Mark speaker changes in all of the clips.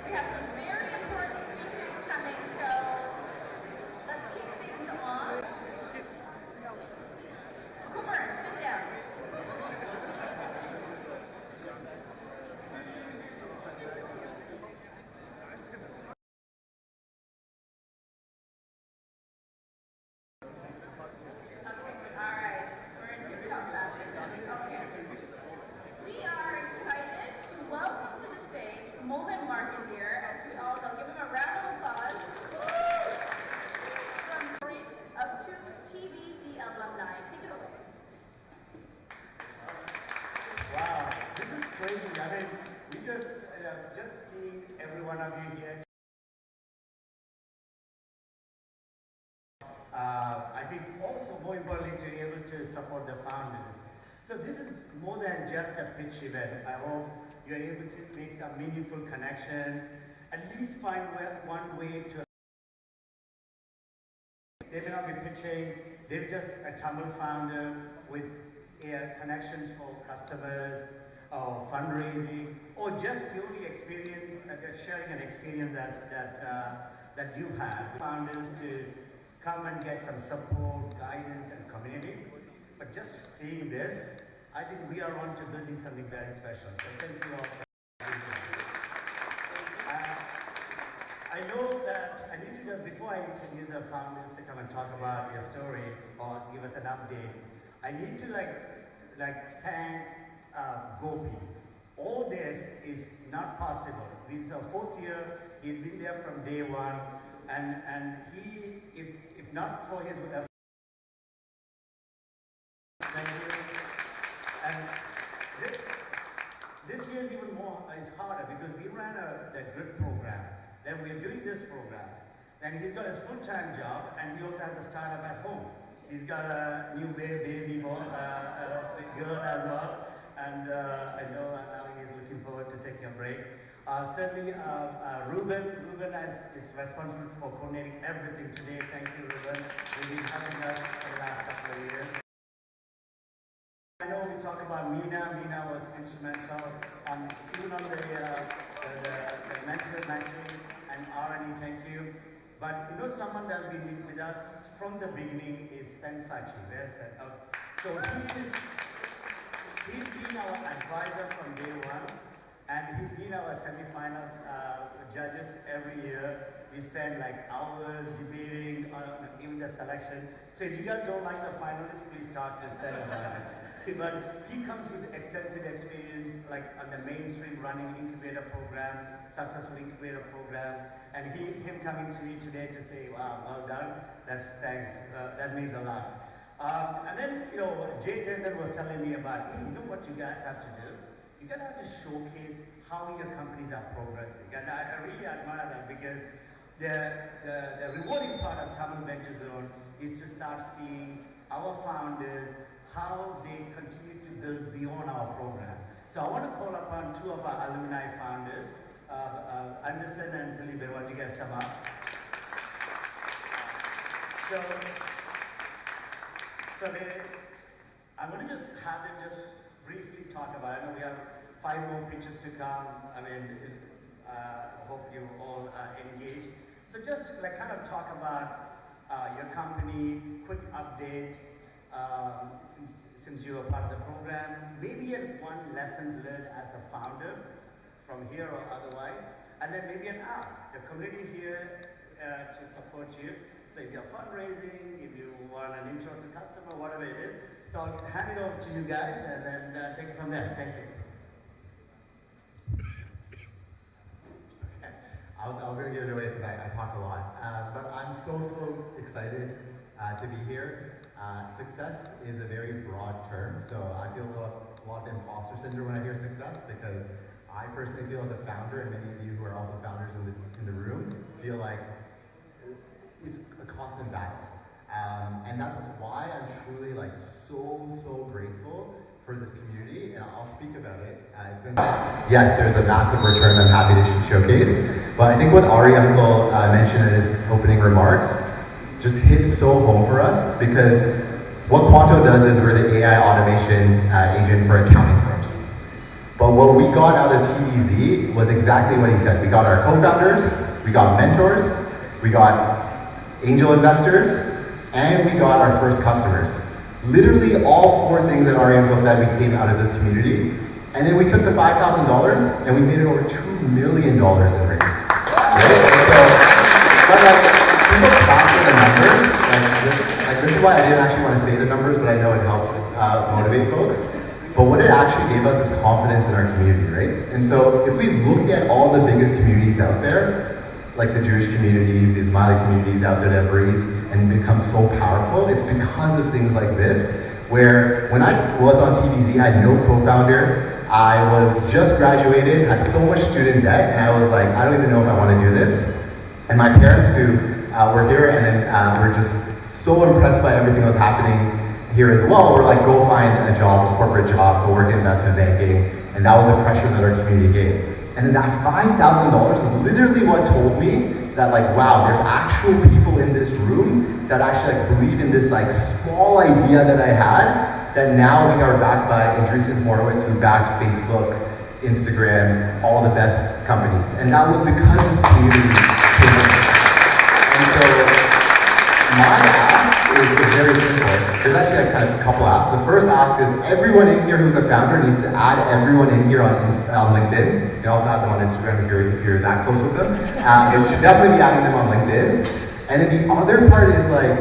Speaker 1: We have some very important speeches coming, so let's kick things off. Cooper, sit down. Mohan Markandeer, as we all know. Give him a round of applause. From stories of two TVZ alumni. Take it away.
Speaker 2: Wow, this is crazy. I mean, we just seeing every one of you here. I think also more importantly to be able to support the founders. So this is more than just a pitch event. I hope you're able to make a meaningful connection, at least find one way to. They may not be pitching, they're just a Tamil founder with connections for customers, or fundraising, or just purely experience, sharing an experience that you have. Founders to come and get some support, guidance, and community. But just seeing this, I think we are on to building something very special. So thank you all for being here. I know that I need to go, before I introduce the founders to come and talk about your story or give us an update, I need to thank Gopi. All this is not possible. With the 4th year, he's been there from day one, and he, if not for his effort, thank you. And this year is even more, it's harder because we ran the GRID program, then we're doing this program. Then he's got his full-time job, and he also has a startup at home. He's got a new baby girl as well, and I know now he's looking forward to taking a break. Certainly, Ruben is responsible for coordinating everything today. Thank you, Ruben. You've been helping us for the last couple of years. I know we talk about Meena. Meena was instrumental even on the mentoring, and R&E, thank you. But you know, someone that's been with us from the beginning is Sensachi. Where's that? So he's been our advisor from day one, and he's been our semi-final judges every year. We spend like hours debating on even the selection. So if you guys don't like the finalists, please talk to Senna. But he comes with extensive experience, like on the mainstream running incubator program, successful incubator program, and him coming to me today to say, wow, well done, that's thanks, that means a lot. And then, you know, Jay Jensen was telling me about, hey, you know what you guys have to do? You guys have to showcase how your companies are progressing. And I really admire that, because the rewarding part of Tamil Venture Zone is to start seeing our founders, how they continue to build beyond our program. So I want to call upon two of our alumni founders, Anderson and Talibe. Why don't you guys come up? I'm going to just have them just briefly talk about it. I know we have 5 more pitches to come. I mean, hope you all engaged. So just kind of talk about your company, quick update, since you are part of the program, maybe one lesson learned as a founder from here or otherwise, and then maybe an ask. The community here to support you. So if you're fundraising, if you want an intro to customer, whatever it is. So I'll hand it over to you guys and then take it from there. Thank you.
Speaker 3: I was going to give it away because I talk a lot, but I'm so excited to be here. Success is a very broad term, so I feel a lot of imposter syndrome when I hear success, because I personally feel as a founder, and many of you who are also founders in the room, feel like it's a constant battle. And that's why I'm truly so grateful for this community, and I'll speak about it. It's been yes, there's a massive return I'm happy to showcase, but I think what Ari Uncle mentioned in his opening remarks just hits so home for us, because what Quanto does is we're the AI automation agent for accounting firms. But But what we got out of TVZ was exactly what he said. We got our co-founders, we got mentors, we got angel investors, and we got our first customers. Literally all 4 things that Arianko said we came out of this community. And then we took the $5,000 and we made it over $2 million in raised. Right? And so, but like, people capture the numbers. Like this is why I didn't actually want to say the numbers, but I know it helps motivate folks. But what it actually gave us is confidence in our community, right? And so if we look at all the biggest communities out there, like the Jewish communities, the Ismaili communities out there that have raised and become so powerful, it's because of things like this, where when I was on TVZ, I had no co-founder, I was just graduated, had so much student debt, and I was like, I don't even know if I want to do this. And my parents who were here and then were just so impressed by everything that was happening here as well, were like, go find a job, a corporate job, go work in investment banking, and that was the pressure that our community gave. And then that $5,000 is literally what told me that like, wow, there's actual people in this room that actually like believe in this like small idea that I had, that now we are backed by Andreessen Horowitz, who backed Facebook, Instagram, all the best companies. And that was because this community came in. And so my ask is very simple. There's actually like kind of a couple asks. The first ask is everyone in here who's a founder needs to add everyone in here on LinkedIn. You can also have them on Instagram if you're that close with them. You should definitely be adding them on LinkedIn. And then the other part is like,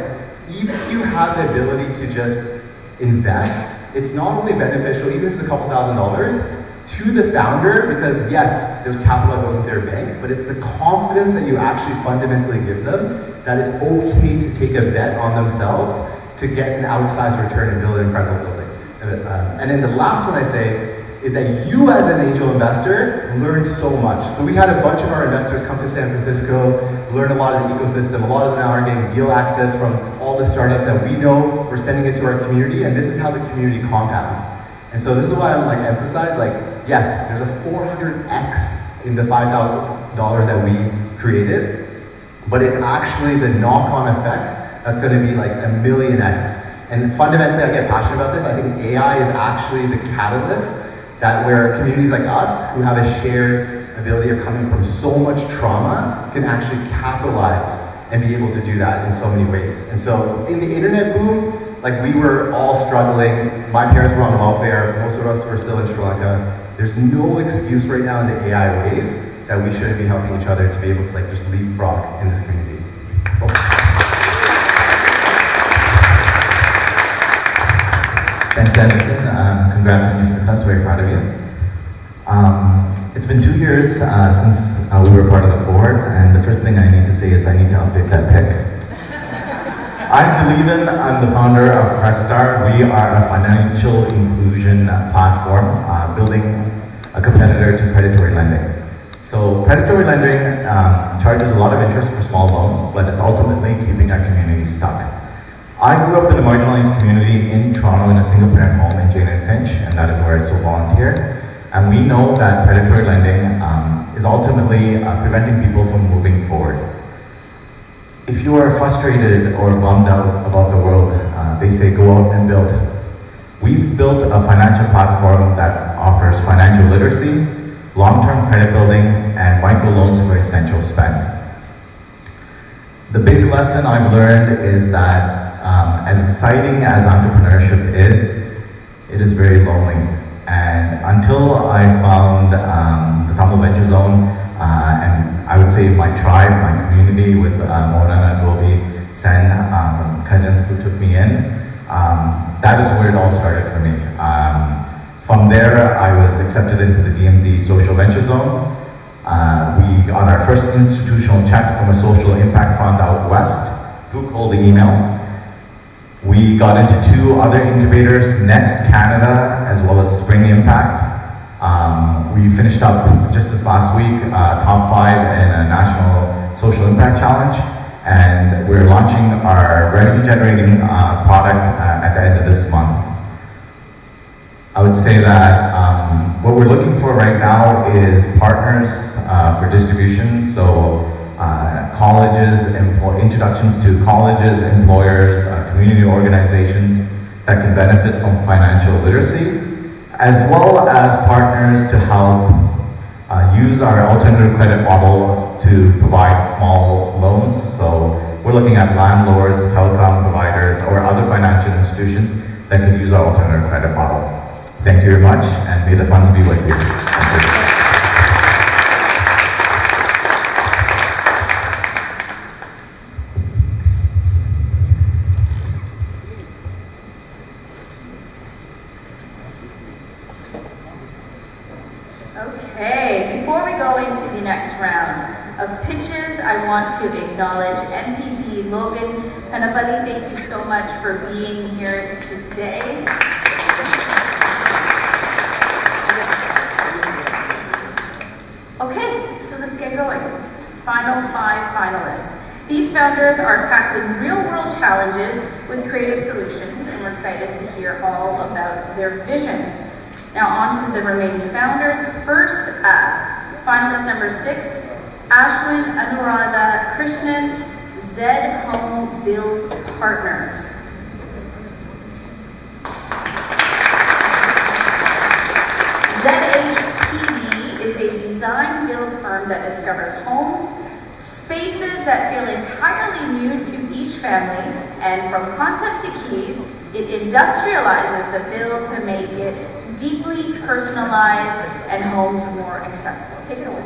Speaker 3: if you have the ability to just invest, it's not only beneficial, even if it's a couple $1,000s, to the founder, because yes, there's capital that goes into their bank, but it's the confidence that you actually fundamentally give them that it's okay to take a bet on themselves to get an outsized return and build an incredible building. And then the last one I say is that you as an angel investor learned so much. So we had a bunch of our investors come to San Francisco, learn a lot of the ecosystem. A lot of them now are getting deal access from all the startups that we know. We're sending it to our community, and this is how the community compounds. And so this is why I'm like emphasize, like, yes, there's a 400x in the $5,000 that we created, but it's actually the knock-on effects that's going to be like a 1,000,000x. And fundamentally, I get passionate about this. I think AI is actually the catalyst that where communities like us, who have a shared ability of coming from so much trauma, can actually capitalize and be able to do that in so many ways. And so in the internet boom, like we were all struggling. My parents were on welfare. Most of us were still in Sri Lanka. There's no excuse right now in the AI wave that we shouldn't be helping each other to be able to like just leapfrog in this community. Oh.
Speaker 4: Thanks, Anderson. Congrats on your success. Very proud of you. It's been 2 years since we were part of the board, and the first thing I need to say is I need to update that pic. I'm Delevan. I'm the founder of PressStar. We are a financial inclusion platform building a competitor to predatory lending. So predatory lending charges a lot of interest for small loans, but it's ultimately keeping our community stuck. I grew up in a marginalized community in Toronto in a single-parent home in Jane and Finch, and that is where I still volunteer. And we know that predatory lending is ultimately preventing people from moving forward. If you are frustrated or bummed out about the world, they say go out and build. We've built a financial platform that offers financial literacy, long-term credit building, and microloans for essential spend. The big lesson I've learned is that as exciting as entrepreneurship is, it is very lonely. And until I found the Tamil Venture Zone, and I would say my tribe, my community with Morana, Gobi, Sen, Kajant who took me in, that is where it all started for me. From there, I was accepted into the DMZ Social Venture Zone. We got our first institutional check from a social impact fund out west through cold email. We got into 2 other incubators, Next Canada, as well as Spring Impact. We finished up just this last week, top 5 in a national social impact challenge, and we're launching our revenue generating product at the end of this month. I would say that what we're looking for right now is partners for distribution, so colleges, introductions to colleges, employers, community organizations that can benefit from financial literacy, as well as partners to use our alternative credit model to provide small loans. So we're looking at landlords, telecom providers, or other financial institutions that could use our alternative credit model. Thank you very much, and may the funds be with you. Thank you.
Speaker 1: Okay, before we go into the next round of pitches, I want to acknowledge MPP Logan Kanapali. Thank you so much for being here today. Okay, so let's get going. Final 5 finalists. These founders are tackling real-world challenges with creative solutions, and we're excited to hear all about their visions. Now on to the remaining founders. First up, finalist number 6, Ashwin Anuradha Krishnan, Zed Home Build Partners. ZHPD is a design build firm that discovers homes, spaces that feel entirely new to each family, and from concept to keys, it industrializes the build to make it deeply personalized and homes more accessible. Take it away.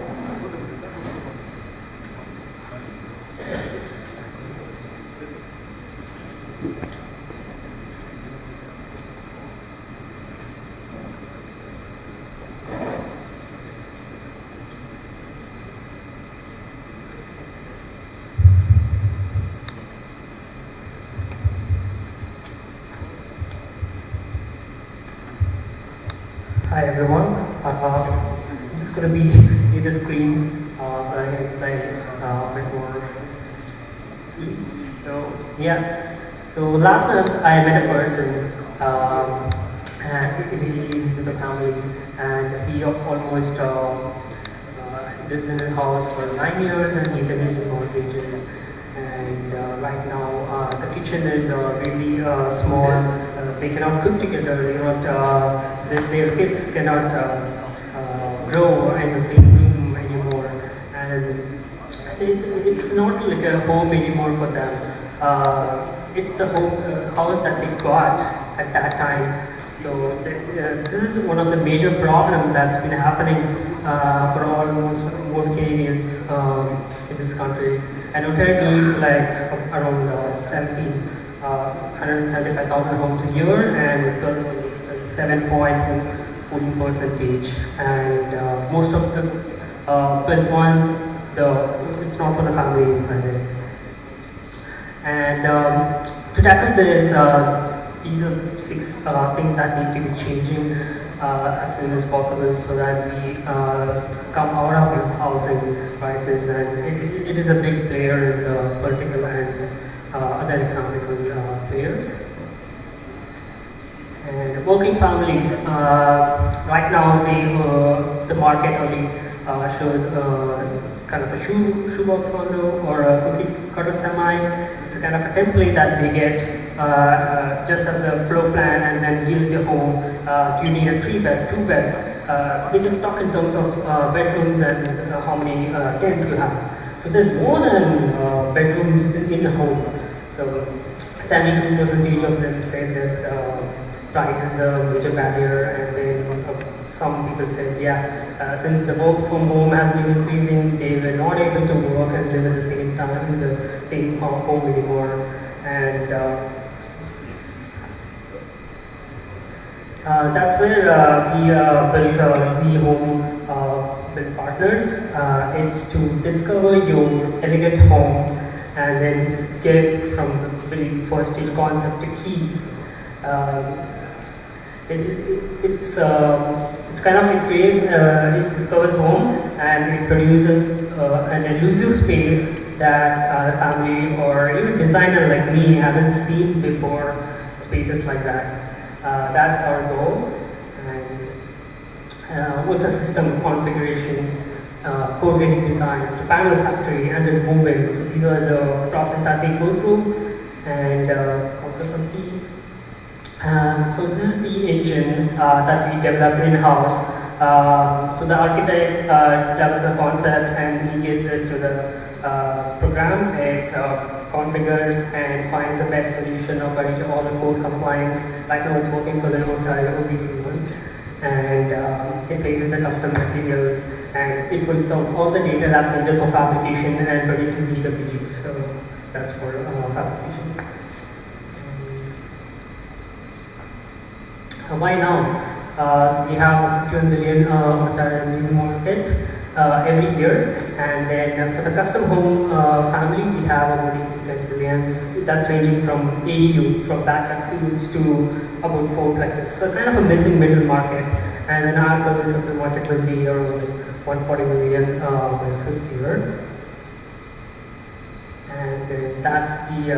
Speaker 5: Hi everyone. I'm just going to be in the screen so I can explain a bit more. So yeah. So last month I met a person and he's with a family and he almost lives in his house for 9 years and he finished his mortgages. And right now the kitchen is really small. They cannot cook together. They cannot, their kids cannot grow in the same room anymore, and it's not like a home anymore for them. It's the house that they got at that time. So this is one of the major problems that's been happening for almost more Canadians in this country. And Ontario needs like around 175,000 homes a year and 7.14%. And most of the built ones, it's not for the family inside it. And to tackle this, these are 6 things that need to be changing as soon as possible so that we come out of this housing crisis. And it is a big player in the political and other economical players. And working families, right now the market only shows kind of a shoebox condo or a cookie cutter semi. It's a kind of a template that they get just as a floor plan, and then here's your home. Do you need a 3-bed, 2-bed? They just talk in terms of bedrooms and how many tents you have. So there's more than bedrooms in the home. So 72% of them say that price is a major barrier, and then some people said, since the work from home has been increasing, they were not able to work and live at the same time in the same home anymore. And that's where we built Z Home Build Partners. It's to discover your elegant home and then get from the very first stage concept to keys. It's kind of, it creates, it discovers home and it produces an elusive space that the family or even designer like me haven't seen before, spaces like that. That's our goal. And what's a system configuration, coordinating design to panel factory, and then moving. So these are the process that they go through, and concept of these. So this is the engine that we developed in-house So the architect develops a concept and he gives it to the program. It configures and finds the best solution according to all the code compliance. Right now it's working for the entire OBC one. And it places the custom materials and it puts out all the data that's needed for fabrication and producing DWGs. So that's for fabrication. Why now? So we have 51 billion entire new market every year, and then for the custom home family, we have about 8 billions. That's ranging from ADU, from backup suites to about 4 plexes. So kind of a missing middle market, and then our service of the market will be around 140 million by the 5th year, and then that's the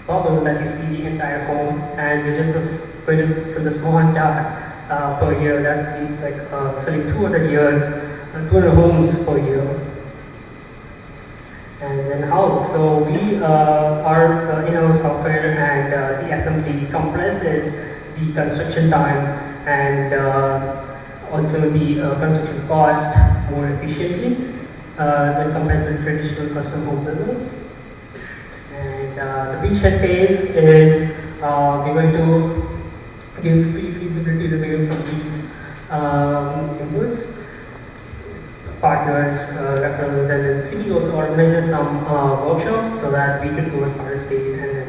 Speaker 5: bubble that you see the entire home, and we just going to fill the small entire per year. That's been like filling 200 homes per year. And then how? So we our in-house software and the assembly compresses the construction time and also the construction cost more efficiently when compared to traditional custom home builders. And the beachhead phase is we're going to give free feasibility review from these members, partners, referrals, and then CE also organizes some workshops so that we can go and participate and then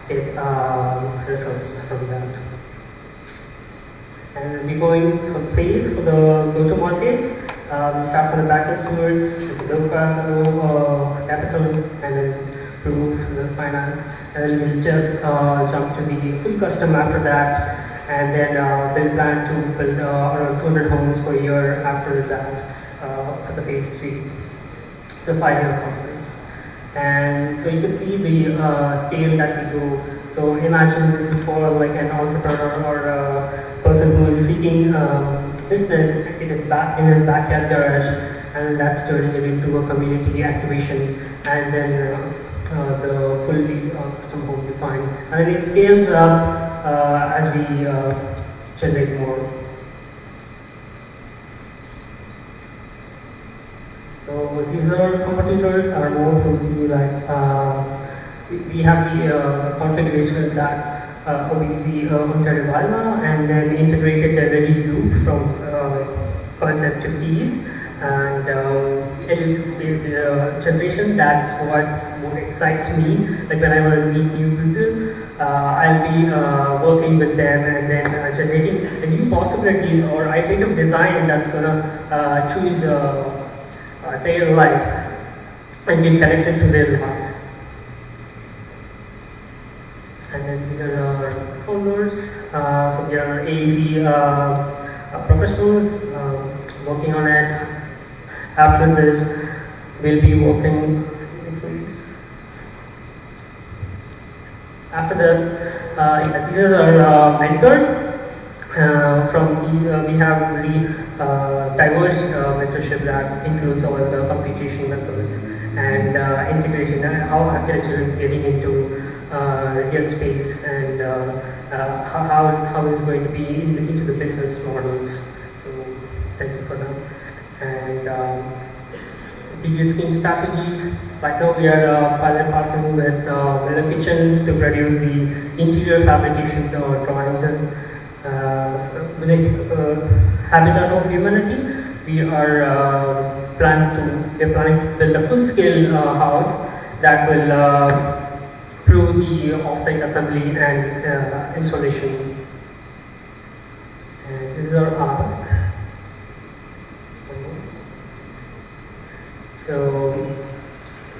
Speaker 5: get referrals from that. And we're going for phase for the go-to markets. We start from the backend stewards, the local capital, and then proof, the finance, and then we'll just jump to the full custom after that. And then they'll plan to build around 200 homes per year after that for the phase 3. It's a 5-year process. And so you can see the scale that we do. So imagine this is for like an entrepreneur or a person who is seeking business in his backyard garage, and that's turning it into a community activation, and then the fully custom home design. And then it scales up as we generate more. So these are competitors are more to be like we have the configuration that OBC Ontario Valma, and then we integrated the ready loop from concept to piece, and elusive space generation. That's what excites me. Like whenever I meet new people, I'll be working with them and then generating the new possibilities or iterative design that's gonna choose their life and get connected to their life. And then these are our founders. So we are AEC professionals working on it. After this, we'll be working. After that, these are our mentors. We have really diverse mentorship that includes all the computation methods and integration and how architecture is getting into real space and how it's going to be into the business models. So thank you for that. And the skin strategies. Right now we are pilot partnering with Miller Kitchens to produce the interior fabrication drawings, and with the Habitat of Humanity, we are planning to build a full-scale house that will prove the offsite assembly and installation. And this is our ask. So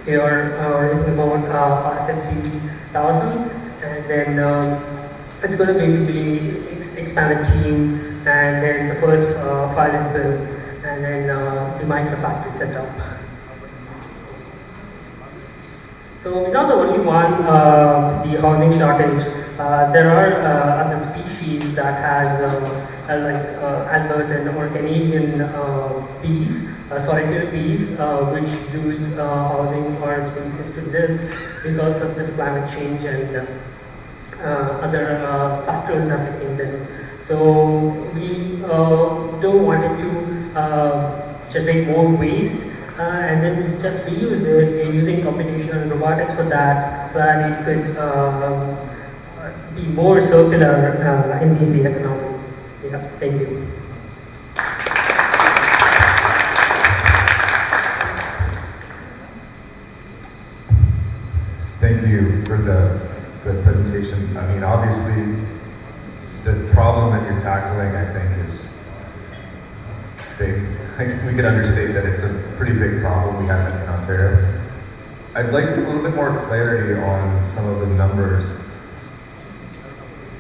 Speaker 5: here is about 550,000, and then it's going to basically expand the team, and then the first pilot build, and then the microfactory setup. So we're not the only one, the housing shortage. There are other species that has like Albertan or Canadian bees, solitary bees, which use housing or spaces to live because of this climate change and other factors affecting them. So we don't want it to generate more waste and then just reuse it. We're using computational robotics for that so that it could be more circular in the economy. Yeah, thank you.
Speaker 6: Thank you for the presentation. I mean, obviously, the problem that you're tackling, I think, is big. We could understate that it's a pretty big problem we have in Ontario. I'd like a little bit more clarity on some of the numbers.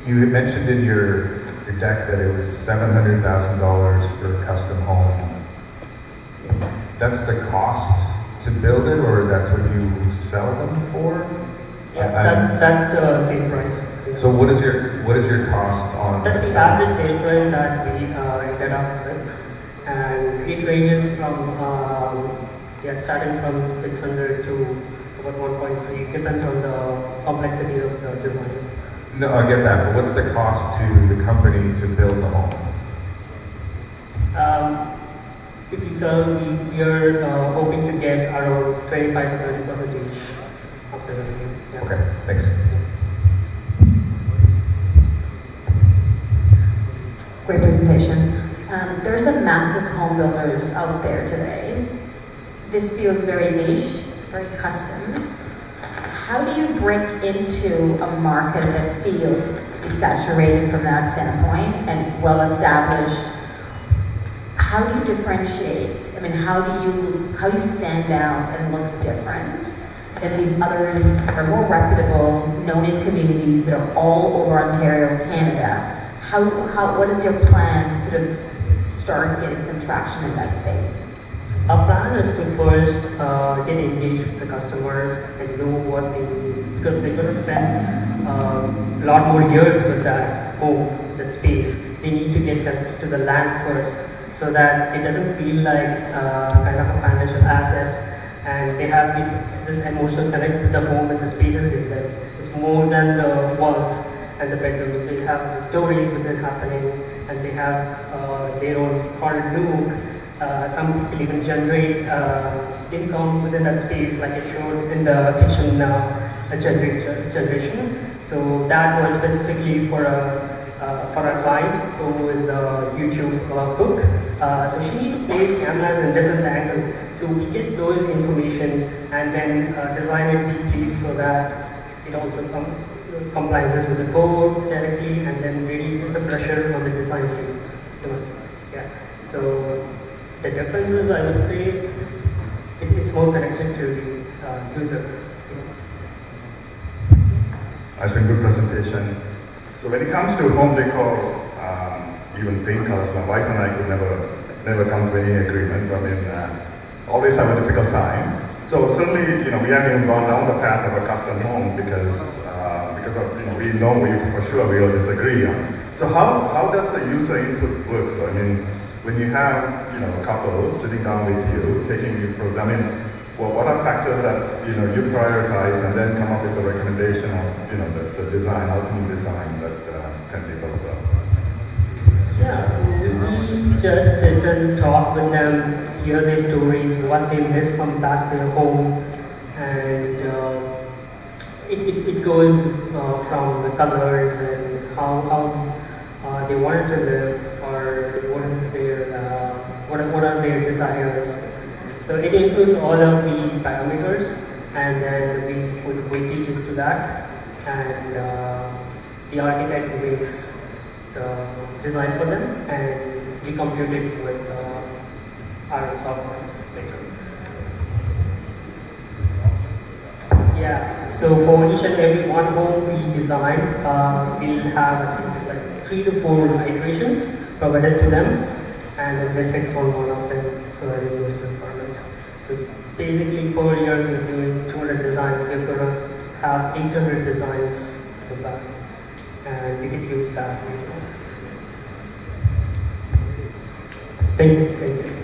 Speaker 6: You had mentioned in your deck that it was $700,000 for a custom home. That's the cost to build it, or that's what you sell them for?
Speaker 5: Yeah, that's the same price.
Speaker 6: So what is your cost on?
Speaker 5: That's the average sale price that we ended up with, and it ranges from starting from 600 to about 1.3. Depends on the complexity of the design.
Speaker 6: No, I get that, but what's the cost to the company to build the home?
Speaker 5: If you sell, we are hoping to get around 25 to 30% of the revenue. Yeah.
Speaker 6: Okay, thanks.
Speaker 7: Great presentation. There's some massive home builders out there today. This feels very niche, very custom. How do you break into a market that feels saturated from that standpoint and well established? How do you differentiate? I mean, how do you stand out and look different than these others that are more reputable, known in communities that are all over Ontario, Canada? What is your plan to sort of start getting some traction in that space?
Speaker 5: Our plan is to first get engaged with the customers and know what they need, because they're going to spend a lot more years with that home, that space. They need to get connected to the land first, so that it doesn't feel like kind of a financial asset, and they have this emotional connect with the home and the spaces in them. It's more than the walls and the bedrooms. They have the stories within happening, and they have their own corner look. Some people even generate income within that space, like I showed in the kitchen generation. So that was specifically for a client who is a YouTube cook. So she needs to place cameras in different angles. So we get those information and then design it deeply so that it also compliances with the code directly, and then reduces the pressure on the design teams. Yeah. So the difference is, I would say, it's more connected to the user.
Speaker 8: That's been good presentation. So when it comes to home decor, even paint colors, my wife and I could never come to any agreement. I mean, always have a difficult time. So certainly, we haven't even gone down the path of a custom home because of, we know for sure we will disagree on. So how does the user input work? So I mean, when you have a couple sitting down with you, taking you through, I mean, what are factors that you prioritize and then come up with a recommendation of the design, ultimate design that can be built up?
Speaker 5: Yeah, we just sit and talk with them, hear their stories, what they miss from back their home, and it goes from the colors and how they wanted to live, or what is their what are their desires. So it includes all of the parameters, and then we put weightages to that, and the architect makes the design for them, and we compute it with our softwares later. Yeah, so for each and every one home we design, we'll have at least like 3 to 4 iterations provided to them, and then they fix on one of them so that it goes to the requirement. So basically per year we're doing 200 designs, we're going to have 800 designs to buy, and we can use that later. Thank you. Thank you.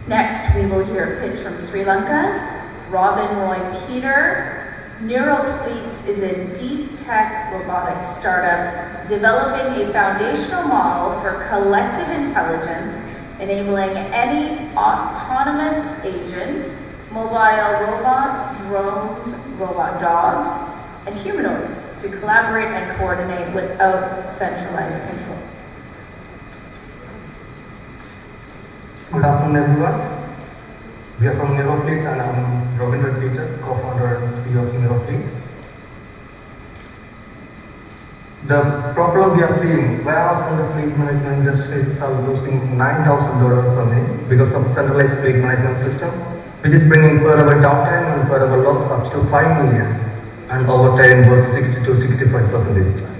Speaker 1: Next, we will hear a pitch from Sri Lanka, Robin Roy Peter. Neurofleets is a deep tech robotics startup developing a foundational model for collective intelligence, enabling any autonomous agent, mobile robots, drones, robot dogs, and humanoids to collaborate and coordinate without centralized control.
Speaker 9: Good afternoon, everyone. We are from Neurofleets, and I'm Robin Roy Peter, co-founder and CEO of Neurofleets. The problem we are seeing, warehouse and the fleet management industries are losing $9,000 per minute because of centralized fleet management system, which is bringing per hour downtime and per hour loss up to $5 million, and overtime worth 60 to 65%.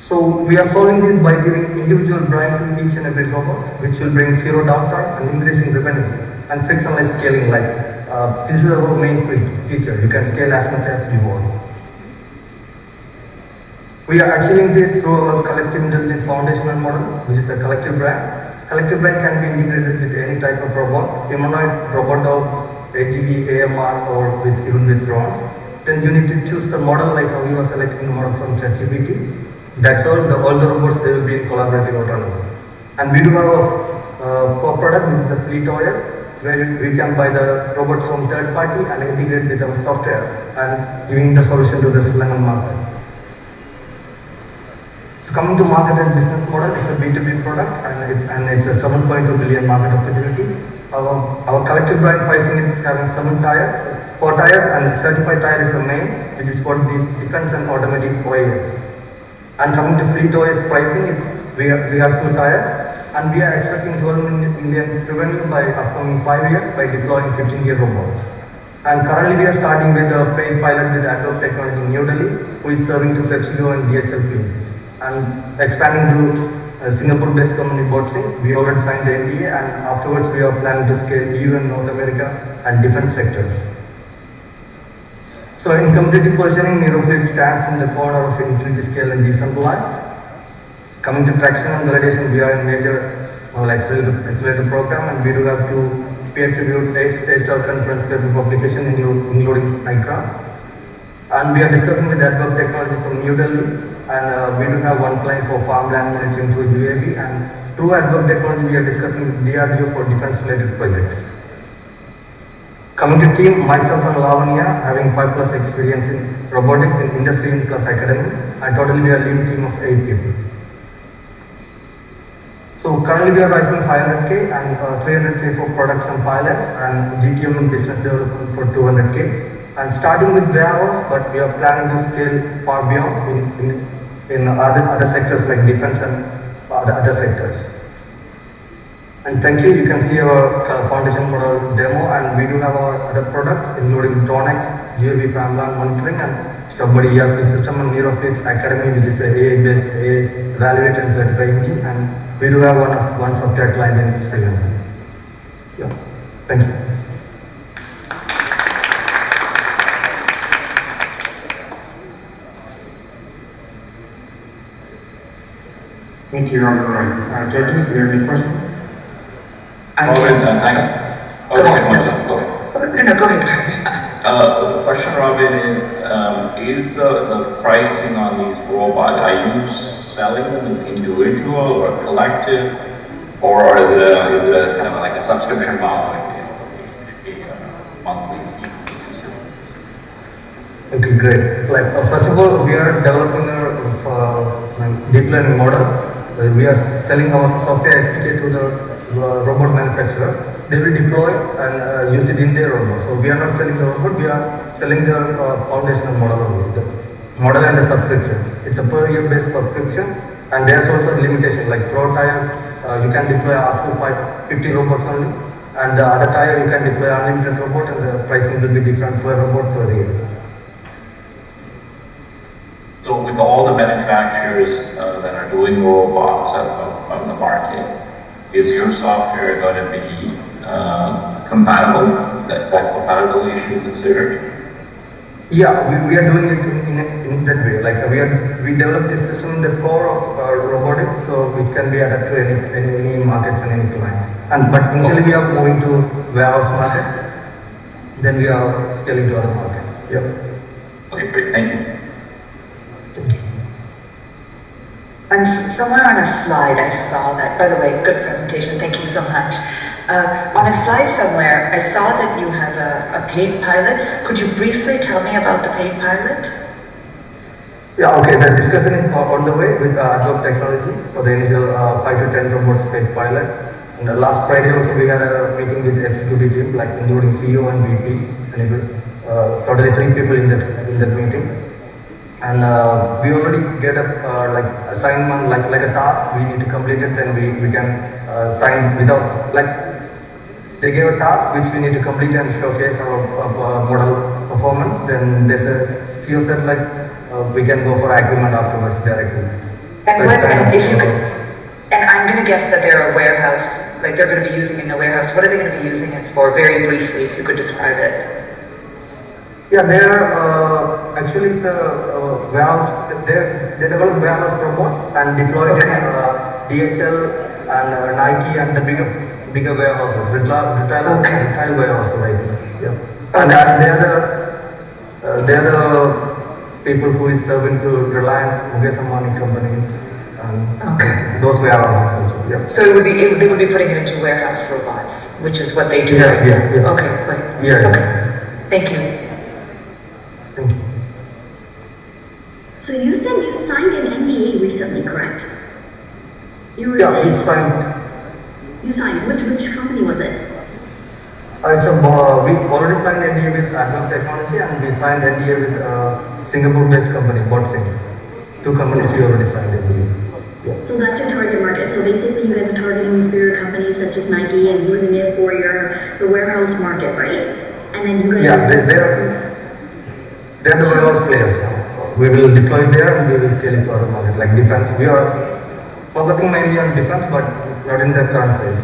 Speaker 9: So we are solving this by giving individual brain to each and every robot, which will bring zero downtime and increasing revenue and frictionless scaling. This is our main feature. You can scale as much as you want. We are achieving this through our collective intelligence foundational model, which is the collective brain. Collective brain can be integrated with any type of robot, humanoid, robot dog, AGV, AMR, or even with drones. Then you need to choose the model like how you are selecting the model from ChatGPT. That's all the robots, they will be in collaborative autonomy. And we do have a co-product, which is the Fleet OS, where we can buy the robots from third party and integrate with our software and giving the solution to the Sri Lankan market. So coming to market and business model, it's a B2B product and it's a 7.2 billion market opportunity. Our collective brand pricing is having 4 tires, and certified tire is the main, which is for the defense and automotive OEMs. And coming to Fleet OS pricing, we have 2 tires, and we are expecting 12 million revenue by upcoming 5 years by deploying 15-year robots. And currently we are starting with a paid pilot with Adverb Technology in New Delhi, who is serving to PepsiCo and DHL fleet. And expanding to Singapore-based company Botsing, we already signed the NDA, and afterwards we are planning to scale EU and North America and different sectors. So in competitive positioning, Neurofleet stands in the corner of infinity scale and decentralized. Coming to traction and validation, we are in major accelerator program, and we do have 2 peer-reviewed 8-star conference paper publication including ICRA. And we are discussing with Adverb Technology from New Delhi, and we do have 1 client for farmland monitoring through UAV, and through Adverb Technology we are discussing with DRDO for defense-related projects. Coming to team, myself and Lavanya, having 5+ experience in robotics in industry plus academy, and totally we are a lean team of 8 people. So currently we are raising 500K and 300K for products and pilots, and GTM and business development for 200K. And starting with warehouse, but we are planning to scale far beyond in other sectors like defense and other sectors. And thank you. You can see our foundation model demo, and we do have our other products including Dronex, GLV farmland monitoring, and Strawberry ERP system, and Neurofleets Academy, which is a AI-based evaluated and certified engine, and we do have one software client in Sri Lanka. Yeah. Thank you.
Speaker 10: Thank you, Robert Roy. Judges, do you have any questions?
Speaker 11: Robin, thanks.
Speaker 10: Go ahead.
Speaker 11: Go ahead.
Speaker 10: No, go ahead.
Speaker 11: The question, Robin, is the pricing on these robots, are you selling them as individual or collective, or is it a kind of like a subscription model, like a monthly fee?
Speaker 9: Okay, great. First of all, we are developing a deep learning model. We are selling our software SDK to the robot manufacturer. They will deploy and use it in their robot. So we are not selling the robot, we are selling the foundational model, the model and the subscription. It's a per year based subscription, and there's also a limitation like Pro tires, you can deploy up to 50 robots only, and the other tire you can deploy unlimited robot, and the pricing will be different per robot per year.
Speaker 11: So with all the manufacturers that are doing robots on the market, is your software going to be compatible? Is that compatibility issue considered?
Speaker 9: Yeah, we are doing it in that way. Like we developed this system in the core of robotics, so which can be adapted to any markets and any clients. But initially we are moving to warehouse market, then we are scaling to other markets. Yep.
Speaker 11: Okay, great, thank you.
Speaker 12: And somewhere on a slide I saw that, by the way, good presentation, thank you so much. On a slide somewhere, I saw that you had a paid pilot. Could you briefly tell me about the paid pilot?
Speaker 9: Yeah, okay, the discussion is on the way with Adobe Technology for the initial 5 to 10 robots paid pilot. And last Friday also we had a meeting with executive team, like including CEO and VP, and totally 3 people in that meeting. And we already get a like assignment, like a task. We need to complete it. Then we can sign without like they gave a task which we need to complete and showcase our model performance. Then they said, CEO said like we can go for agreement afterwards directly.
Speaker 12: And and I'm going to guess that they're a warehouse. Like they're going to be using it in a warehouse. What are they going to be using it for? Very briefly, if you could describe it.
Speaker 9: Yeah, they're actually it's a warehouse. They develop warehouse robots and deploy it in DHL and Nike and the bigger warehouses, retail warehouses right now. Yeah, and they're the people who is serving to Reliance, Mukesh Ambani companies, and those warehouses. Yeah.
Speaker 12: So they would be putting it into warehouse robots, which is what they do.
Speaker 9: Yeah.
Speaker 12: Okay, great.
Speaker 9: Yeah.
Speaker 12: Okay, thank you.
Speaker 13: So you said you signed an NDA recently, correct? You were
Speaker 9: yeah,
Speaker 13: saying
Speaker 9: we signed.
Speaker 13: You signed. Which company was it?
Speaker 9: It's we already signed NDA with Adobe Technology and we signed NDA with Singapore-based company, Botsing. 2 companies we already signed NDA. Yeah.
Speaker 13: So that's your target market. So basically, you guys are targeting these bigger companies such as Nike and using it for the warehouse market, right? And then you guys.
Speaker 9: Yeah, they're the warehouse players. We will deploy it there and we will scale it to other market like defense. We are focusing mainly on defense, but not in the current phase.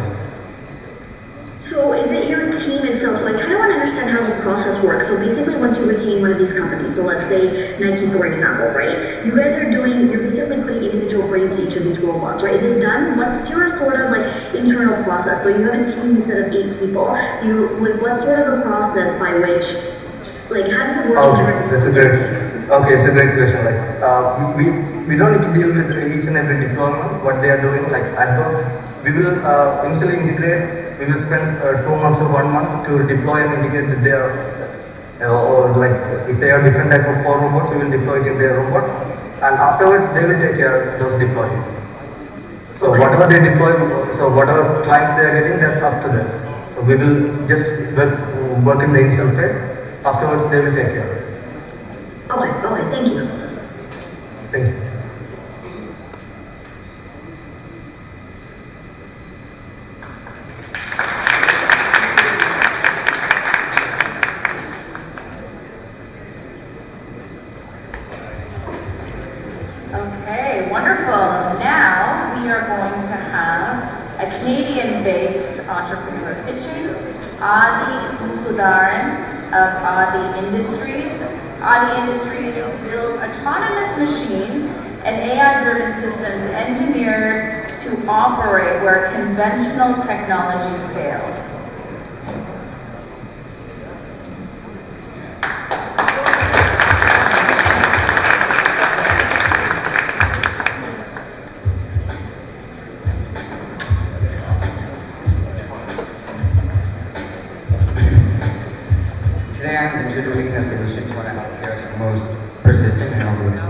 Speaker 13: So is it your team itself? So I kind of want to understand how the process works. So basically, once you retain one of these companies, so let's say Nike, for example, right? You guys are you're basically putting individual brains to each of these robots, right? Is it done? What's your sort of like internal process? So you have a team instead of 8 people. What's sort of the process by which, like, how does it work internally?
Speaker 9: It's a great question. Like, we don't need to deal with each and every deployment, what they are doing, like Adobe. We will initially integrate. We will spend 2 months or 1 month to deploy and integrate with their, or like if they are different type of core robots, we will deploy it in their robots, and afterwards they will take care of those deploying. So whatever they deploy, so whatever clients they are getting, that's up to them. So we will just work in the initial phase. Afterwards, they will take care of it.
Speaker 13: Okay, thank you.
Speaker 9: Thank you.
Speaker 1: Okay, wonderful. Now we are going to have a Canadian-based entrepreneur pitching, Adi Mukhudaran of Adi Industries. Adi Industries builds autonomous machines and AI-driven systems engineered to operate where conventional technology fails.
Speaker 14: Today I'm introducing a solution to one of healthcare's most persistent and overlooked.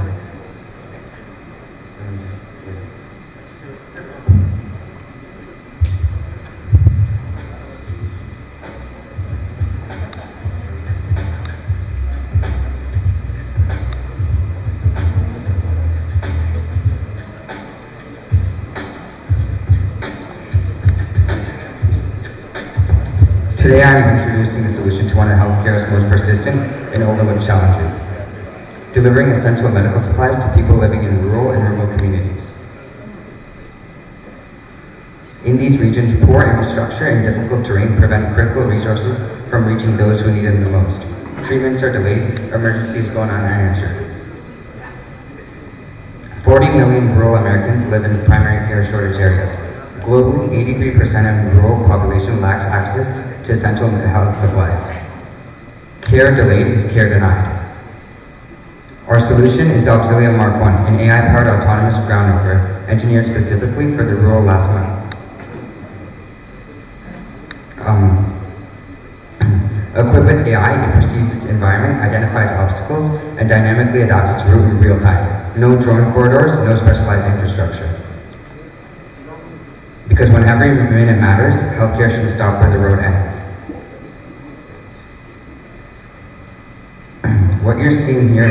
Speaker 14: Today I'm introducing a solution to one of healthcare's most persistent and overlooked challenges, delivering essential medical supplies to people living in rural and remote communities. In these regions, poor infrastructure and difficult terrain prevent critical resources from reaching those who need them the most. treatments are delayed, emergencies go unanswered. 40 million rural Americans live in primary care shortage areas. Globally, 83% of the rural population lacks access to essential health supplies. Care delayed is care denied. Our solution is the Auxilia Mark I, an AI-powered autonomous ground rover engineered specifically for the rural last mile. Equipped with AI, it perceives its environment, identifies obstacles, and dynamically adapts its route in real time. No drone corridors, no specialized infrastructure. Because when every minute matters, healthcare shouldn't stop where the road ends. What you're seeing here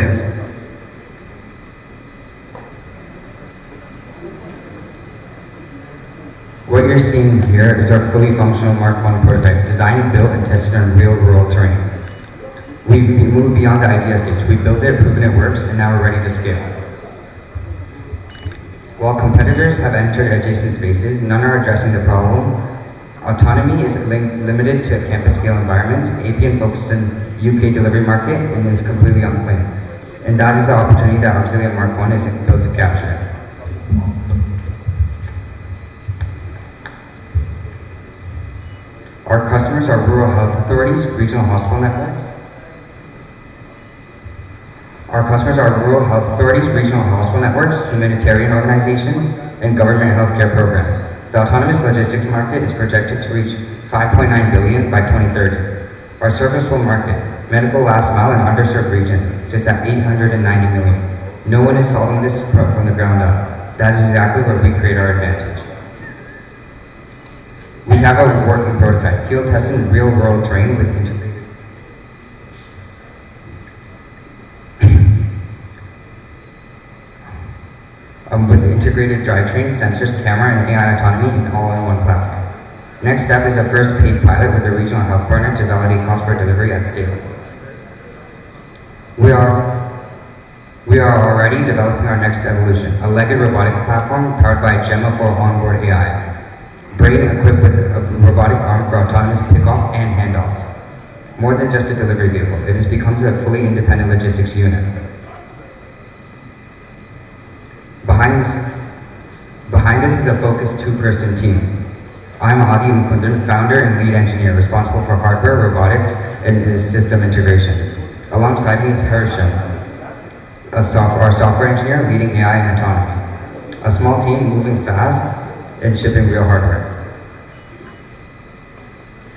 Speaker 14: is our fully functional Mark I prototype, designed, built, and tested on real rural terrain. We've moved beyond the idea stage. We built it, proven it works, and now we're ready to scale. While competitors have entered adjacent spaces, none are addressing the problem. Autonomy is limited to campus-scale environments. APN focuses on UK delivery market and is completely unclaimed. And that is the opportunity that Auxilia Mark I is built to capture. Our customers are rural health authorities, regional hospital networks. Humanitarian organizations, and government healthcare programs. The autonomous logistics market is projected to reach $5.9 billion by 2030. Our serviceable market, medical last mile and underserved regions, sits at $890 million. No one is solving this from the ground up. That is exactly where we create our advantage. We have a working prototype, field tested in real-world terrain with integrated drivetrain, sensors, camera, and AI autonomy in all-in-one platform. Next step is our first paid pilot with a regional health partner to validate cost per delivery at scale. We are already developing our next evolution, a legged robotic platform powered by Gemma for onboard AI. Brain equipped with a robotic arm for autonomous pickoff and handoff. More than just a delivery vehicle, it has become a fully independent logistics unit. Behind this is a focused two-person team. I'm Adi Mukundran, founder and lead engineer responsible for hardware, robotics, and system integration. Alongside me is Harisham, our software engineer leading AI and autonomy. A small team moving fast and shipping real hardware.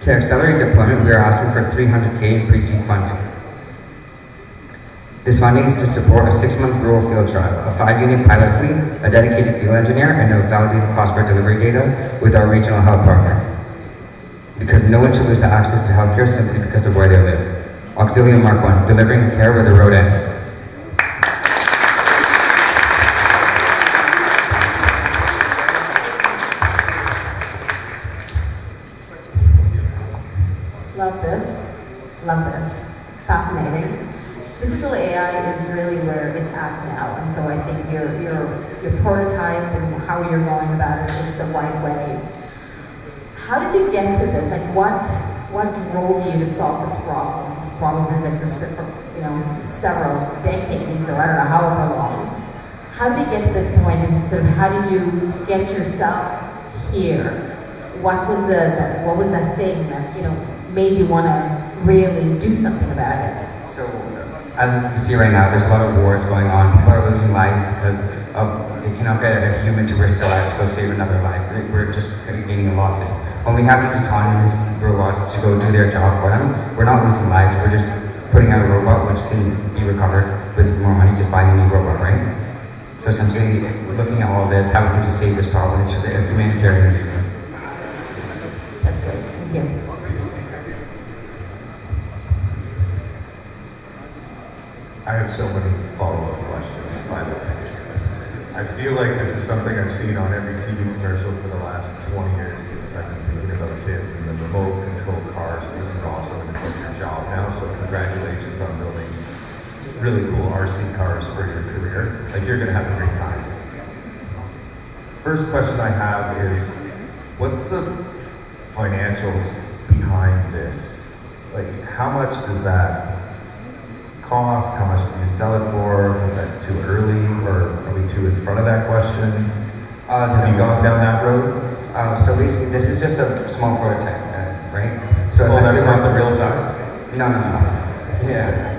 Speaker 14: To accelerate deployment, we are asking for $300K in pre-seed funding. This funding is to support a 6-month rural field trial, a 5-unit pilot fleet, a dedicated field engineer, and a validated cost per delivery data with our regional health partner. Because no one should lose access to healthcare simply because of where they live. Auxilia Mark I, delivering care where the road ends.
Speaker 7: Love this. Fascinating. Physical AI is really where it's at now, and so I think your prototype and how you're going about it is the right way. How did you get to this? Like, what drove you to solve this problem? This problem has existed for several decades, or I don't know however long. How did you get to this point, and sort of how did you get yourself here? What was the thing that made you want to really do something about it?
Speaker 14: So, as you see right now, there's a lot of wars going on. People are losing lives because they cannot get a human to risk their lives to go save another life. We're just gaining losses. When we have these autonomous robots to go do their job for them, we're not losing lives. We're just putting out a robot which can be recovered with more money to buy a new robot, right? So essentially, looking at all of this, how we can just save this problem is for the humanitarian reason.
Speaker 7: That's great. Thank you.
Speaker 6: I have so many follow-up questions, by the way. I feel like this is something I've seen on every TV commercial for the last 20 years since I've been thinking about kids and the remote control cars. This is awesome, and it's like your job now, so congratulations on building really cool RC cars for your career. Like, you're gonna have a great time. First question I have is, what's the financials behind this? Like, how much does that cost? How much do you sell it for? Is that too early, or are we too in front of that question? Have you gone down that road?
Speaker 14: So basically, this is just a small prototype, right? So
Speaker 6: Well, that's
Speaker 14: essentially,
Speaker 6: not the real size?
Speaker 14: No. Yeah.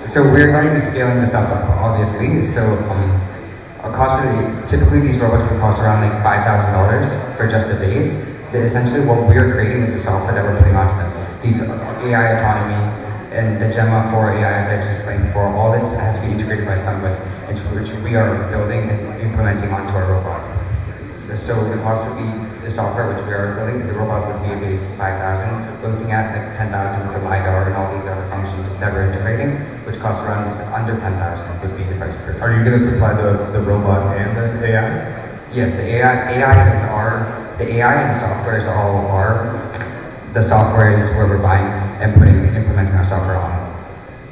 Speaker 14: So we're going to be scaling this up, obviously. So typically these robots would cost around like $5,000 for just the base. Essentially, what we're creating is the software that we're putting onto them. These AI autonomy and the Gemma 4 AI is actually playing for. All this has to be integrated by somebody, which we are building and implementing onto our robots. So the cost would be the software which we are building. The robot would be a base 5,000. We're looking at like 10,000 with the LiDAR and all these other functions that we're integrating, which cost around under 10,000 would be the price per.
Speaker 6: Are you going to supply the robot and the AI?
Speaker 14: Yes, the AI is the AI and the software is all our. The software is where we're buying and implementing our software on.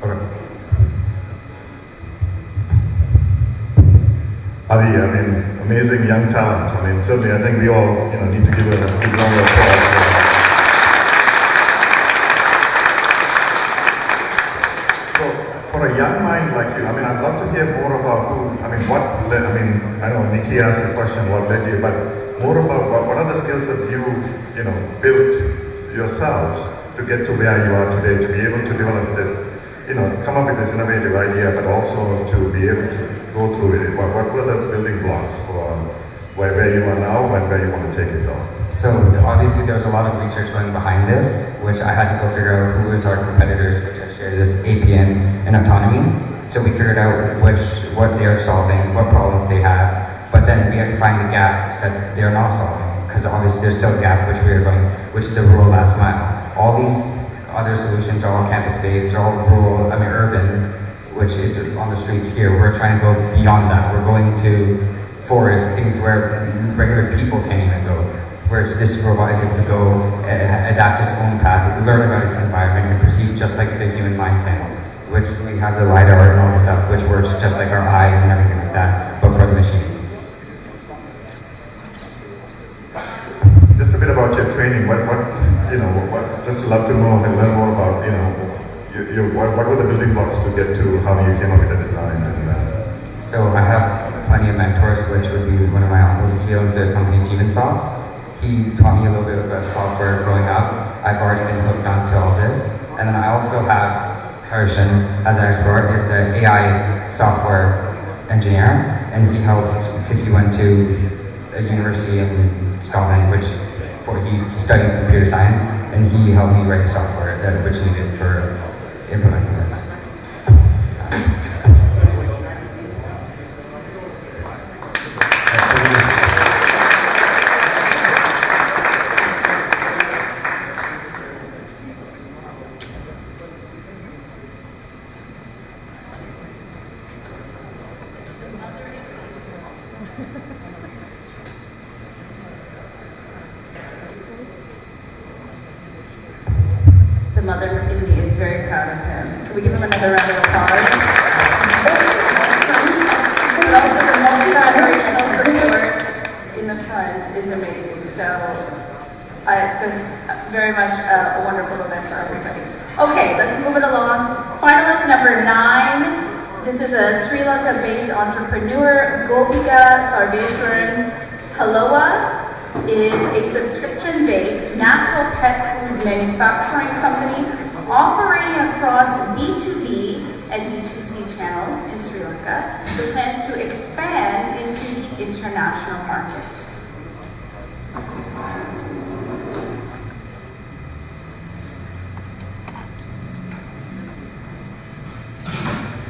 Speaker 14: Okay.
Speaker 8: Adi, I mean, amazing young talent. I mean, certainly, I think we all, need to give a big round of applause. So, for a young mind like you, I mean, I'd love to hear more about I know Nikki asked the question, what led you, but more about what are the skill sets you built yourselves to get to where you are today, to be able to develop this, come up with this innovative idea, but also to be able to go through it. What were the building blocks for where you are now and where you want to take it on?
Speaker 14: So obviously there was a lot of research going behind this, which I had to go figure out who is our competitors, which I shared this APN and autonomy. So we figured out what they're solving, what problems they have, but then we had to find the gap that they're not solving, because obviously there's still a gap which is the rural last mile. All these other solutions are all campus-based, they're all rural, urban, which is on the streets here. We're trying to go beyond that. We're going to forests, things where regular people can't even go. Whereas this robot is able to go, adapt its own path, learn about its environment, and perceive just like the human mind can. Which we have the LiDAR and all this stuff, which works just like our eyes and everything like that, but for the machine.
Speaker 8: Just a bit about your training. Just love to know and learn more about, what were the building blocks to get to how you came up with the design?
Speaker 14: So I have plenty of mentors, which would be one of my uncles. He owns a company, Jeevansoft. He taught me a little bit about software growing up. I've already been hooked on to all this. And then I also have Harshan as an expert, is an AI software engineer, and he helped because he went to a university in Scotland, he studied computer science, and he helped me write the software which needed for implementing this.
Speaker 1: The mother of India is very proud of him. Can we give him another round of applause? But also the multi-generational support in the front is amazing. So just very much a wonderful event for everybody. Okay, let's move it along. Finalist number 9. This is a Sri Lanka-based entrepreneur, Gopika Sarveswaran. Halowa is a subscription-based natural pet food manufacturing company operating across B2B and B2C channels in Sri Lanka, with plans to expand into the international market.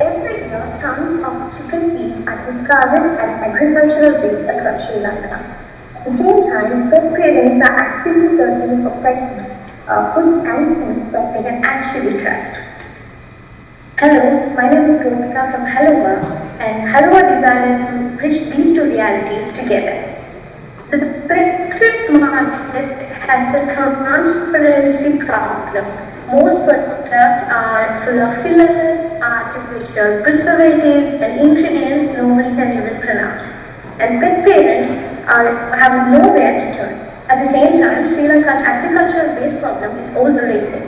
Speaker 15: Every year, tons of chicken feet are discarded as agricultural waste across Sri Lanka. At the same time, pet parents are actively searching for pet food and things that they can actually trust. Hello, my name is Gopika from Halowa, and Halowa decided to bridge these two realities together. The pet food market has a transparency problem. Most products are full of fillers, artificial preservatives, and ingredients nobody can even pronounce. And pet parents have nowhere to turn. At the same time, Sri Lanka's agricultural waste problem is also raising.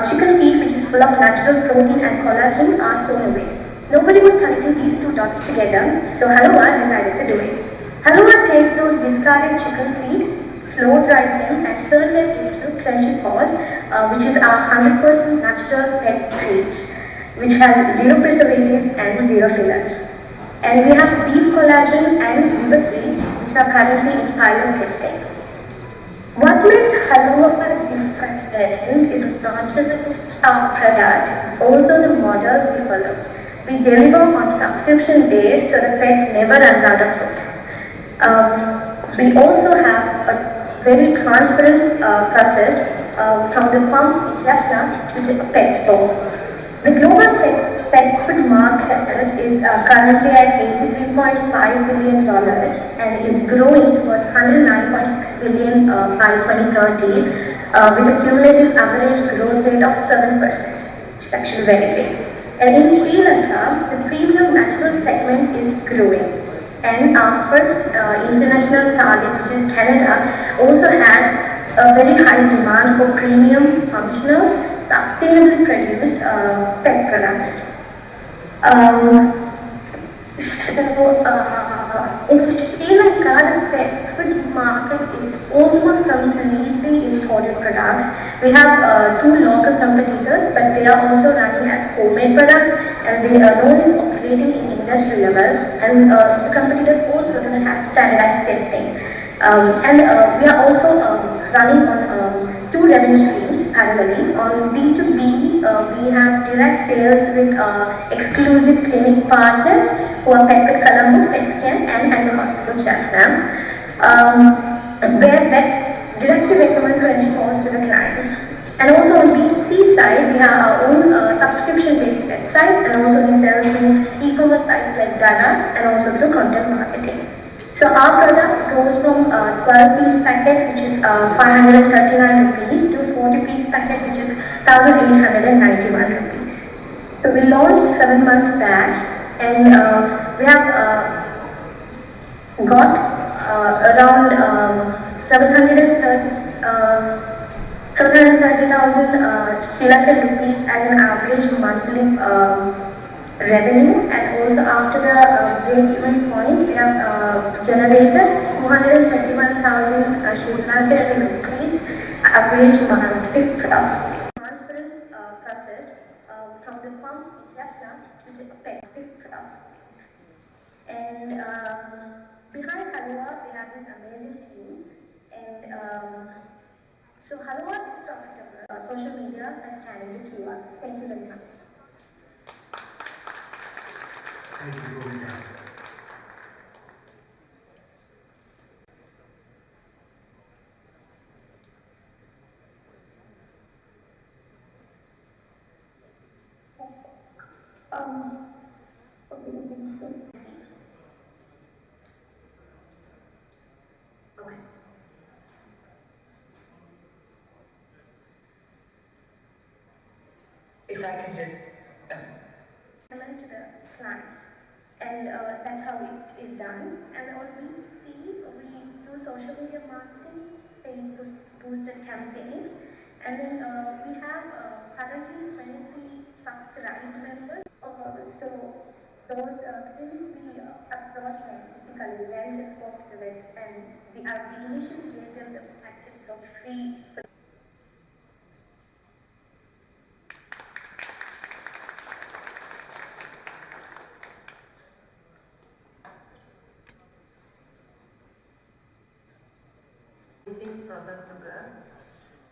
Speaker 15: chicken feet, which is full of natural protein and collagen, are thrown away. Nobody was connecting these two dots together, so Halwa decided to do it. Halwa takes those discarded chicken feet, slow dries them, and turns them into crunchy paws, which is our 100% natural pet treat, which has zero preservatives and zero fillers. And we have beef collagen and liver treats, which are currently in pilot testing. What makes Halwa different is not just our product, it's also the model we follow. We deliver on subscription base so the pet never runs out of food. We also have a very transparent process from the farm seed to the pet store. The global pet food market is currently at $83.5 billion and is growing towards $109.6 billion by 2030 with a cumulative average growth rate of 7%, which is actually very big. And in Sri Lanka, the premium natural segment is growing. And our first international target, which is Canada, also has a very high demand for premium, functional, sustainably produced pet products. In Sri Lanka, the pet food market is almost completely imported products. We have two local competitors, but they are also running as homemade products, and they are known as operating in industry level. And the competitors also don't have standardized testing. We are also running on two revenue streams parallelly. On B2B, we have direct sales with exclusive clinic partners who are Pet Colombo, PetScan, and the hospital Chefnam, where vets directly recommend crunchy paws to the clients. And also on B2C side, we have our own subscription-based website, and also we sell through e-commerce sites like Danas and also through content marketing. So our product goes from 12-piece packet, which is 539 rupees, to 40-piece packet, which is 1,891 rupees. So we launched 7 months back, and we have got around 730,000 Sri Lankan rupees as an average monthly revenue, and also after the break-even point, we have generated 221,000 Sri Lankan rupees average monthly profit. Transparent process from the farm seed to the pet product. And behind Halwa, we have this amazing team, and so Halwa is profitable. Social media is scanning the QR. Thank you very much.
Speaker 10: Thank you, Bhumika.
Speaker 15: Okay, this is good. Okay.
Speaker 12: If I can just...
Speaker 15: To the clients, and that's how it is done. And on B2C, we do social media marketing, paid boosted campaigns, and then we have currently 23 subscribed members. So those clinics we approach them physically, went and spoke to the vets, and we initially gave them the packets of free.
Speaker 16: Processed sugar,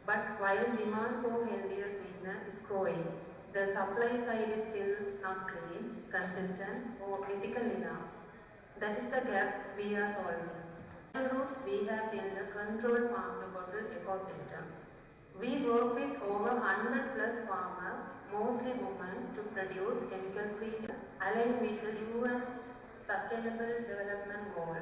Speaker 16: but while demand for healthier sweetener is growing, the supply side is still not clean, consistent, or ethical enough. That is the gap we are solving. In Roots, we have built a controlled farm-to-bottle ecosystem. We work with over 100 plus farmers, mostly women, to produce chemical-free gas, aligned with the UN Sustainable Development Goal.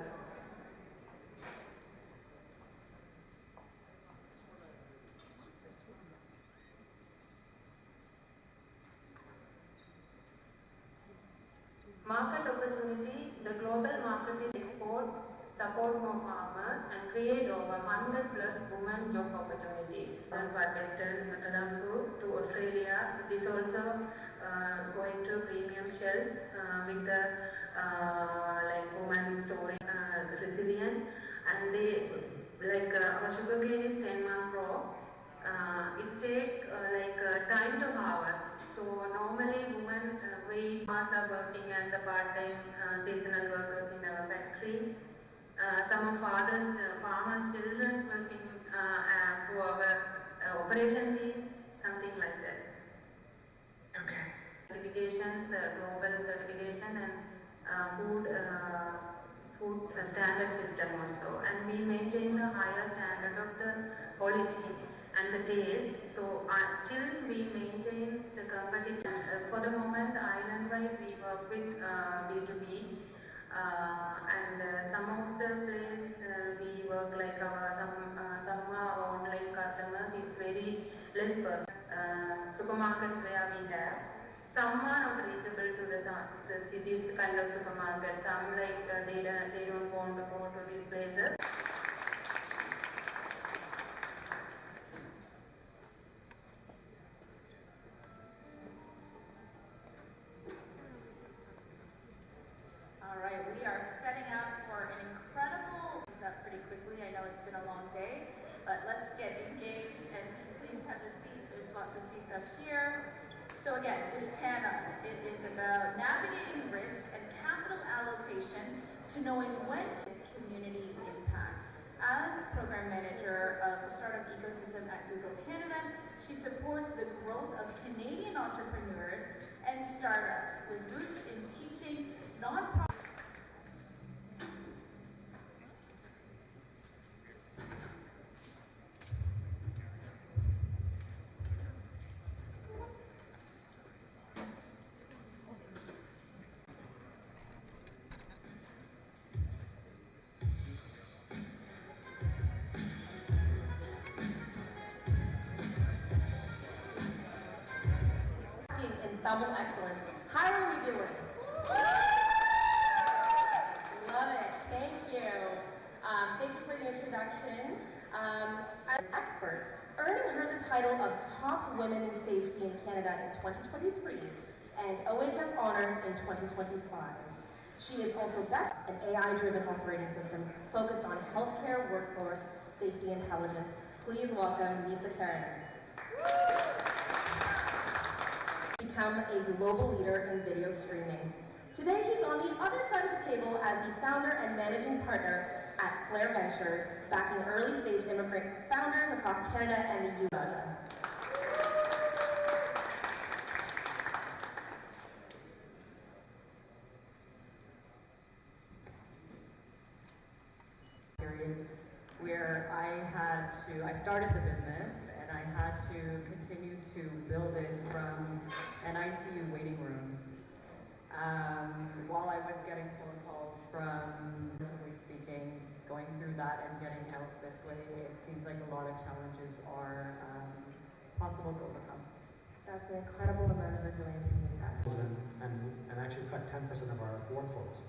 Speaker 16: Market opportunity, the global market is export, support more farmers, and create over 100 plus women job opportunities. From Western Matalampu to Australia, this also going to premium shelves with the like women story resilient, and they like our sugarcane is 10-month crop. It's take time to harvest. So normally women are working as a part-time seasonal workers in our factory. Some of farmers' children working for our operation team, something like that.
Speaker 12: Okay.
Speaker 16: Certifications, global certification, and food standard system also, and we maintain the higher standard of the quality and the taste. So until we maintain the competitive, for the moment island-wide we work with B2B, and some of the place we work like some of our online customers, it's very less person. Supermarkets where we have, some are not reachable to the cities kind of supermarkets. Some like they don't want to go to these places.
Speaker 1: All right, we are setting up for an incredible, up pretty quickly. I know it's been a long day, but let's get engaged and please have a seat. There's lots of seats up here. So again, this panel, it is about navigating risk and capital allocation to knowing when to community impact. As program manager of the startup ecosystem at Google Canada, she supports the growth of Canadian entrepreneurs and startups with roots in teaching nonprofit.
Speaker 17: In Tamil excellence. How are we doing? Love it. Thank you. Thank you for the introduction. As an expert, earning her the title of Top Women in Safety in Canada in 2023 and OHS Honors in 2025. She is also best an AI-driven operating system focused on healthcare workforce safety intelligence. Please welcome Lisa Karen. Become a global leader in video streaming. Today he's on the other side of the table as the founder and managing partner at Flare Ventures, backing early stage immigrant founders across Canada and the US.
Speaker 18: Period where I started the business and I had to continue to build it from an ICU waiting room. While I was getting phone calls from, relatively speaking, going through that and getting out this way, it seems like a lot of challenges are possible to overcome.
Speaker 17: That's an incredible amount of resilience you have.
Speaker 19: And actually cut 10% of our workforce.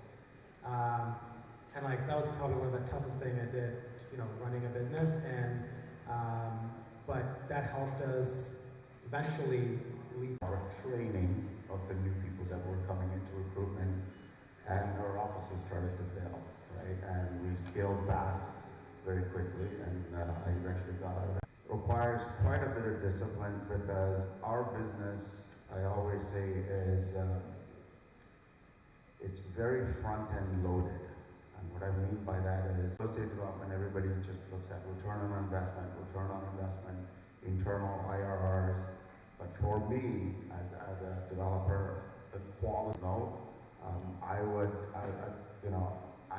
Speaker 19: And like that was probably one of the toughest things I did, running a business. And but that helped us eventually lead
Speaker 20: our training of the new people that were coming into recruitment, and our offices started to fail, right? And we scaled back very quickly, and I eventually got out of that. It requires quite a bit of discipline because our business, I always say, is it's very front-end loaded. And what I mean by that is, real estate development, everybody just looks at return on investment, internal IRRs. But for me, as a developer, the quality, I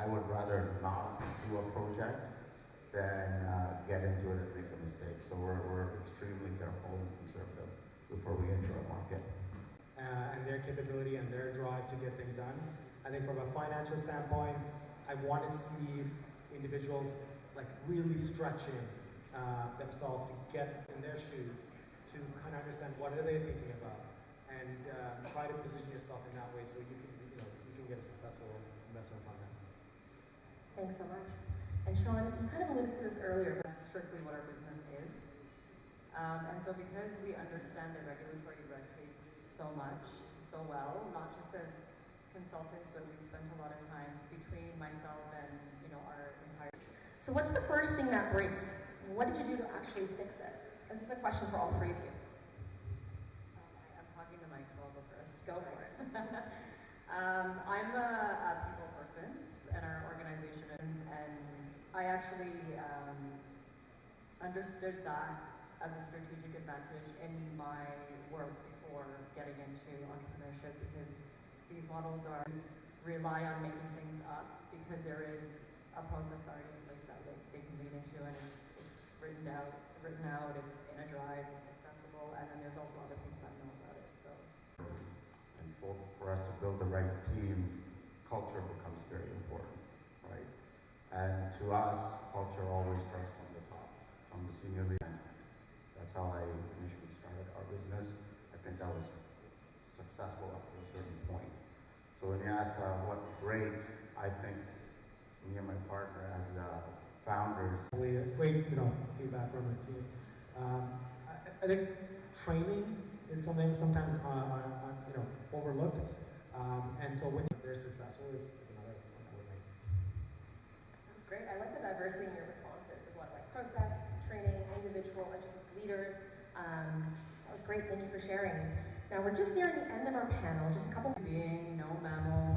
Speaker 20: would rather not do a project than get into it and make a mistake. So we're extremely careful and conservative before we enter a market.
Speaker 19: And their capability and their drive to get things done. I think from a financial standpoint, I want to see individuals like really stretching themselves to get in their shoes, to kind of understand what are they thinking about, and try to position yourself in that way so you can get a successful investment on that.
Speaker 17: Thanks so much. And Sean, you kind of alluded to this earlier, but
Speaker 18: That's strictly what our business is. And so because we understand the regulatory red tape so much, so well, not just as consultants, but we've spent a lot of times between myself and, you know, our entire...
Speaker 17: so what's the first thing that breaks? What did you do to actually fix it? This is a question for all three of you.
Speaker 18: I'm talking to Mike, so I'll go first.
Speaker 17: Go for it.
Speaker 18: I'm a people person, and our organization is, and I actually understood that as a strategic advantage in my work before getting into entrepreneurship, because these models rely on making things up, because there is a process already in place that they can lead into, and it's written out, it's in a drive, it's accessible, and then there's also other people that know about it. So,
Speaker 20: and for us to build the right team, culture becomes very important, right? And to us, culture always starts from the top, from the senior leadership. That's how I initially started our business. I think that was successful up to a certain point. So when you asked what breaks, I think me and my partner as founders.
Speaker 19: Great, feedback from the team. I think training is something sometimes overlooked, and so when they're successful is another one I would make.
Speaker 17: That's great. I like the diversity in your responses as well, like process, training, individual, and just leaders. That was great. Thank you for sharing. Now we're just nearing the end of our panel. Just a couple.
Speaker 18: Being no mammal.